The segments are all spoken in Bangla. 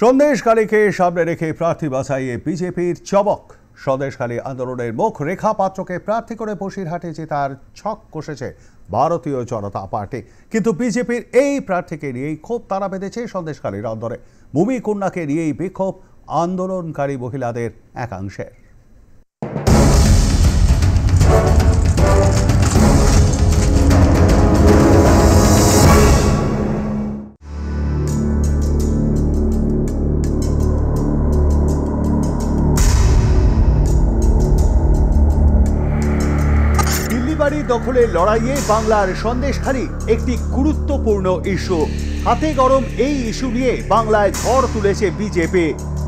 সন্দেশখালীকে সামনে রেখে প্রার্থী বাছাইয়ে বিজেপির চমক। সন্দেশখালী আন্দোলনের মুখ রেখা পাত্রকে প্রার্থী করে বসিরহাটে জেতার ছক কষেছে ভারতীয় জনতা পার্টি। কিন্তু বিজেপির এই প্রার্থীকে নিয়েই ক্ষোভ তারা বেঁধেছে সন্দেশখালীর অন্দরে। ভূমি কন্যাকে নিয়েই বিক্ষোভ আন্দোলনকারী মহিলাদের একাংশের। বাড়ি দখলের লড়াইয়ে বাংলার সন্দেশখালী একটি গুরুত্বপূর্ণ ইস্যু। হাতে গরম এই ইস্যু নিয়ে বাংলায় ঝড় তুলেছে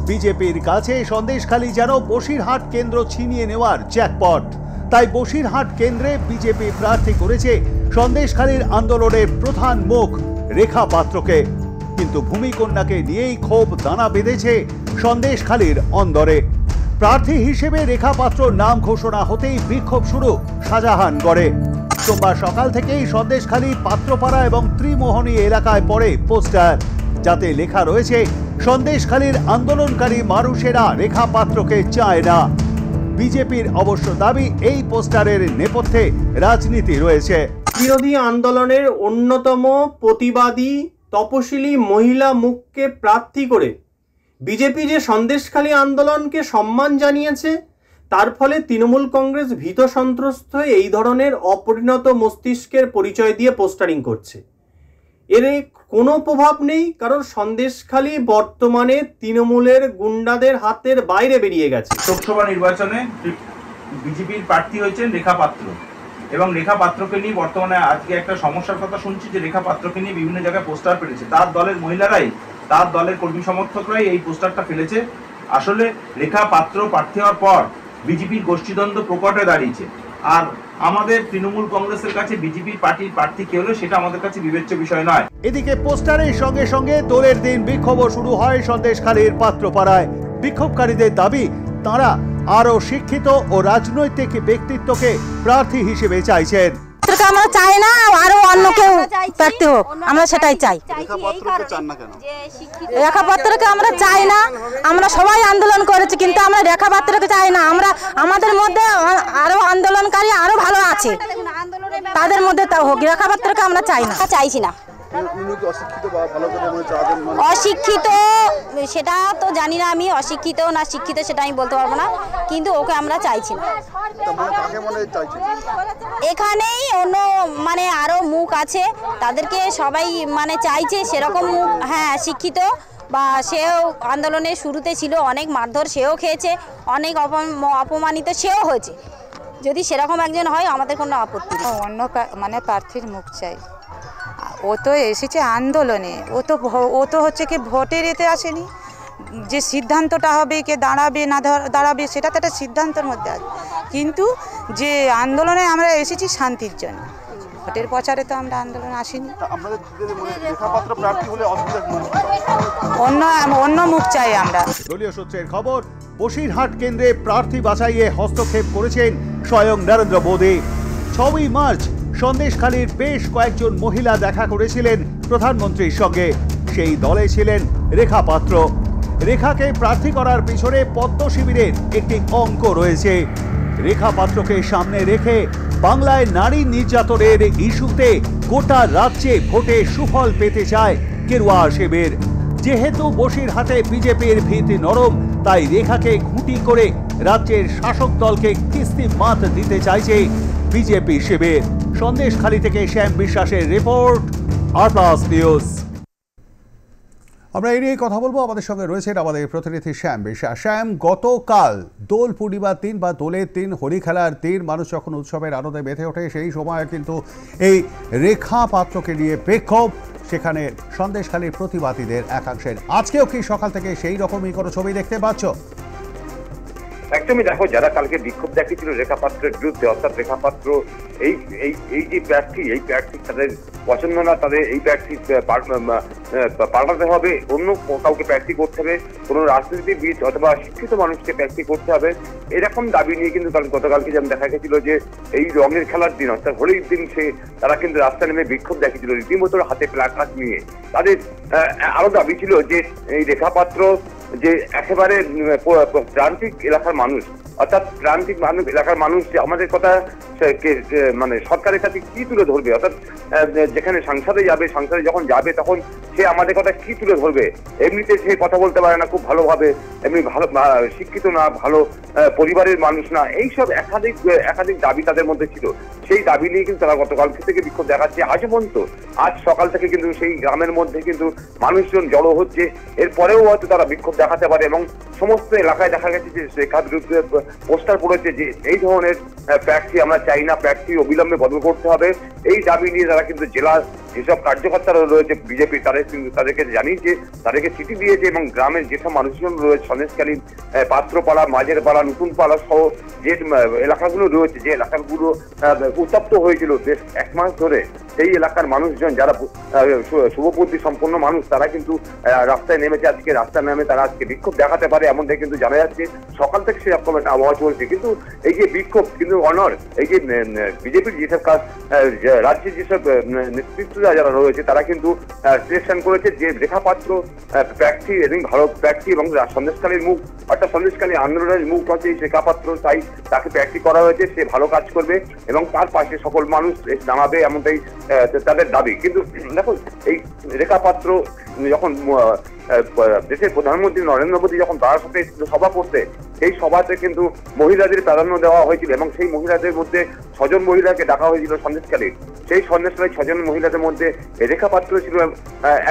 বিজেপির কাছে সন্দেশখালী যেন বসিরহাট কেন্দ্র ছিনিয়ে নেওয়ার জ্যাকপট। তাই বসিরহাট কেন্দ্রে বিজেপি প্রার্থী করেছে সন্দেশখালীর আন্দোলনের প্রধান মুখ রেখা পাত্রকে। কিন্তু ভূমিকন্যাকে নিয়েই ক্ষোভ দানা বেঁধেছে সন্দেশখালীর অন্দরে। প্রার্থী হিসেবে রেখা পাত্রর নাম ঘোষণা হতেই বিক্ষোভ শুরু শাহজাহানগড়ে। সোমবার সকাল থেকেই সন্দেশখালী, পাত্রপাড়া এবং ত্রিমোহনী এলাকায় পড়ে পোস্টার, যাতে লেখা রয়েছে সন্দেশখালীর আন্দোলনকারী মানুষেরা রেখা পাত্রকে চায় না। বিজেপির অবশ্য দাবি এই পোস্টারের নেপথ্যে রাজনীতি রয়েছে। বিরোধী আন্দোলনের অন্যতম প্রতিবাদী তপশিলি মহিলা মুখকে প্রার্থী করে বিজেপি যে সন্দেশখালী আন্দোলনকে সম্মান জানিয়েছে, তার ফলে তৃণমূল কংগ্রেস ভীত সন্ত্রস্ত হয়ে এই ধরনের অপরিণত মস্তিষ্কের পরিচয় দিয়ে পোস্টারিং করছে। এর কোনো প্রভাব নেই, কারণ সন্দেশখালী বর্তমানে তৃণমূলের গুন্ডাদের হাতের বাইরে বেরিয়ে গেছে। লোকসভা নির্বাচনে বিজেপির প্রার্থী হয়েছেন রেখা পাত্র, এবং রেখা পাত্রকে নিয়ে বর্তমানে আজকে একটা সমস্যার কথা শুনছি যে রেখা পাত্রকে নিয়ে বিভিন্ন জায়গায় পোস্টার ফেলেছে। তার দলের মহিলারাই, তার দলের কর্মী সমর্থকরাই এই পোস্টারটা ফেলেছে। আসলে রেখা পাত্র প্রার্থী হওয়ার পর বিজেপির গোষ্ঠীদ্বন্দ্ব প্রকটে দাঁড়িয়েছে। আর আমাদের তৃণমূল কংগ্রেসের কাছে বিজেপির পার্টির প্রার্থী কে হলো সেটা আমাদের কাছে বিবেচ্য বিষয় নয়। এদিকে পোস্টারের সঙ্গে সঙ্গে দোলের দিন বিক্ষোভও শুরু হয় সন্দেশখালীর পাত্রপাড়ায়। বিক্ষোভকারীদের দাবি, তারা আরো শিক্ষিত ও রাজনৈতিক ব্যক্তিত্বকে প্রার্থী হিসেবে চাইছেন। আমরা চাই না আরো অন্য কেউ প্রার্থী হোক, আমরা সেটাই চাই। রেখা পাত্রকে আমরা চাই না, আমরা সবাই আন্দোলন করেছি, কিন্তু আমরা রেখা পাত্রকে চাই না। আমরা আমাদের মধ্যে আরো আন্দোলনকারী আরো ভালো আছে, তাদের মধ্যে তা হোক, রেখা পাত্রকে আমরা চাই না, চাইছি না। অশিক্ষিত সেটা তো জানি না, আমি অশিক্ষিত না শিক্ষিত সেটা আমি বলতে পারবো না, কিন্তু ওকে আমরা চাইছি না। এখানেই অন্য আরো মুখ আছে, তাদেরকে সবাই চাইছে সেরকম মুখ। হ্যাঁ, শিক্ষিত বা সেও আন্দোলনের শুরুতে ছিল, অনেক মারধর সেও খেয়েছে, অনেক অপমানিত সেও হয়েছে। যদি সেরকম একজন হয় আমাদের কোনো আপত্তি নেই। অন্য প্রার্থীর মুখ চাই। ও তো এসেছে আন্দোলনে, ও তো হচ্ছে কি ভোটের এতে আসেনি। যে সিদ্ধান্তটা হবে, কে দাঁড়াবে না দাঁড়াবে সেটা তো একটা সিদ্ধান্তের মধ্যে আছে, কিন্তু যে আন্দোলনে আমরা এসেছি শান্তির জন্য, ভোটের প্রচারে তো আমরা আন্দোলনে আসিনি। অন্য মুখ চাই আমরা। দলীয় সূত্রের খবর, বসিরহাট কেন্দ্রে প্রার্থী বাছাইয়ে হস্তক্ষেপ করেছেন স্বয়ং নরেন্দ্র মোদী। 6 মার্চ সন্দেশখালীর বেশ কয়েকজন মহিলা দেখা করেছিলেন প্রধানমন্ত্রীর সঙ্গে। সেই দলে ছিলেন রেখা পাত্র। রেখাকে প্রার্থী করার পিছনে পদ্ম শিবিরের একটি অঙ্ক রয়েছে। রেখা পাত্রকে সামনে রেখে বাংলায় নারী নির্যাতনের ইস্যুতে গোটা রাজ্যে ভোটে সুফল পেতে চায় গেরুয়া শিবির। যেহেতু বসিরহাটে বিজেপির ভিত নরম, তাই রেখাকে খুঁটি করে রাজ্যের শাসক দলকে কিস্তি মাত দিতে চাইছে বিজেপি শিবির। সন্দেশখালী থেকে শ্যাম বিশ্বাসের রিপোর্ট, আর+ নিউজ। আমরা এই নিয়ে কথা বলবো। আমাদের সঙ্গে রয়েছেন আমাদের প্রতিনিধি শ্যাম বিশ্বাস। শ্যাম, গতকাল দোল পূর্ণিমার দিন বা দোলের দিন, হোলি খেলার দিন, মানুষ যখন উৎসবের আনন্দে মেতে ওঠে, সেই সময় কিন্তু এই রেখা পাত্রকে নিয়ে বিক্ষোভ সেখানে সন্দেশখালীর প্রতিবাদীদের একাংশের। আজকেও কি সকাল থেকে সেই রকমই কোনো ছবি দেখতে পাচ্ছ? একদমই, দেখো, যারা কালকে বিক্ষোভ দেখিয়েছিল রেখা পাত্রের বিরুদ্ধে, অর্থাৎ রেখা পাত্র এই যে প্রার্থী, এই প্রার্থী তাদের পছন্দ না, তাদের এই প্রার্থী পাল্টাতে হবে, অন্য কাউকে প্রার্থী করতে হবে, কোনো রাজনীতিবিদ অথবা শিক্ষিত মানুষকে প্রার্থী করতে হবে, এরকম দাবি নিয়ে কিন্তু গতকালকে যেমন দেখা গেছিল যে এই রঙের খেলার দিন অর্থাৎ হোলির দিন তারা কিন্তু রাস্তায় নেমে বিক্ষোভ দেখিয়েছিল রীতিমতো হাতে প্ল্যাকার্ড নিয়ে। তাদের আরো দাবি ছিল যে এই রেখা পাত্র যে একেবারে প্রান্তিক এলাকার মানুষ, অর্থাৎ প্রান্তিক এলাকার মানুষ যে আমাদের কথা মানে সরকারের কাছে কি তুলে ধরবে, অর্থাৎ যেখানে সংসদে যখন যাবে তখন সে আমাদের কথা কি তুলে ধরবে, এমনিতে সে কথা বলতে পারে না খুব ভালোভাবে, এমনি ভালো শিক্ষিত না, ভালো পরিবারের মানুষ না, এইসব একাধিক দাবি তাদের মধ্যে ছিল। সেই দাবি নিয়ে কিন্তু তারা গতকাল থেকে বিক্ষোভ দেখাচ্ছে আজও পর্যন্ত। আজ সকাল থেকে কিন্তু সেই গ্রামের মধ্যে কিন্তু মানুষজন জড়ো হচ্ছে, এরপরেও হয়তো তারা বিক্ষোভ দেখাতে পারে এবং সমস্ত এলাকায় দেখা গেছে যে রেখার বিরুদ্ধে পোস্টার পড়েছে যে এই ধরনের প্রার্থী আমরা চাই না, প্রার্থী অবিলম্বে বদল করতে হবে। এই দাবি নিয়ে তারা কিন্তু জেলার যেসব কার্যকর্তারা রয়েছে বিজেপি তাদেরকে জানিয়েছে, তাদেরকে চিঠি দিয়েছে এবং গ্রামের যেসব মানুষজন রয়েছে সন্দেশখালী পাত্রপাড়া, মাঝের পাড়া, নতুন পাড়া সহ যে এলাকাগুলো রয়েছে, যে এলাকাগুলো উত্তপ্ত হয়েছিল বেশ 1 মাস ধরে, সেই এলাকার মানুষজন যারা শুভবুদ্ধি সম্পন্ন মানুষ তারা কিন্তু রাস্তায় নেমেছে। আজকে রাস্তায় নেমে তারা আজকে বিক্ষোভ দেখাতে পারে এমনটাই কিন্তু জানা যাচ্ছে। সকাল থেকে সেরকম একটা আবহাওয়া চলছে, কিন্তু এই যে বিক্ষোভ কিন্তু অনর এই যে বিজেপির যেসব কাজ রাজ্যের যেসব নেতৃত্বরা যারা রয়েছে তারা কিন্তু সিলেকশন করেছে যে রেখা পাত্র প্রার্থী এবং ভালো প্রার্থী এবং সন্দেশখালীর মুখ, অর্থাৎ সন্দেশখালী আন্দোলনের মুখ হচ্ছে রেখা পাত্র, তাই তাকে প্রার্থী করা হয়েছে। সে ভালো কাজ করবে এবং তার পাশে সকল মানুষ নামাবে এমনটাই তাদের দাবি। কিন্তু দেখো এই রেখা পাত্র যখন দেশের প্রধানমন্ত্রী নরেন্দ্র মোদী যখন তার সাথে সভা করতে, সেই সভাতে কিন্তু মহিলাদের প্রাধান্য দেওয়া হয়েছিল এবং সেই মহিলাদের মধ্যে 6 জন মহিলাকে ডাকা হয়েছিল সন্দেশখালী। সেই সন্দেশখালী 6 জন মহিলাদের মধ্যে রেখা পাত্র ছিল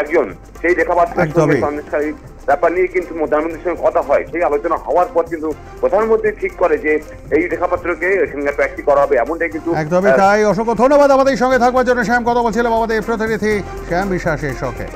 একজন। সেই রেখা পাত্রের সঙ্গে সন্দেশখালী ব্যাপার নিয়ে কিন্তু প্রধানমন্ত্রীর সঙ্গে কথা হয়। সেই আলোচনা হওয়ার পর কিন্তু প্রধানমন্ত্রী ঠিক করে যে এই রেখা পাত্রকে এখানে প্রার্থী করা হবে, এমনটাই কিন্তু একদমই তাই। অসংখ্য ধন্যবাদ আমাদের সঙ্গে থাকবার জন্য শ্যাম। কথা বলছিলাম আমাদের প্রতিনিধি শ্যাম বিশ্বাসের সঙ্গে।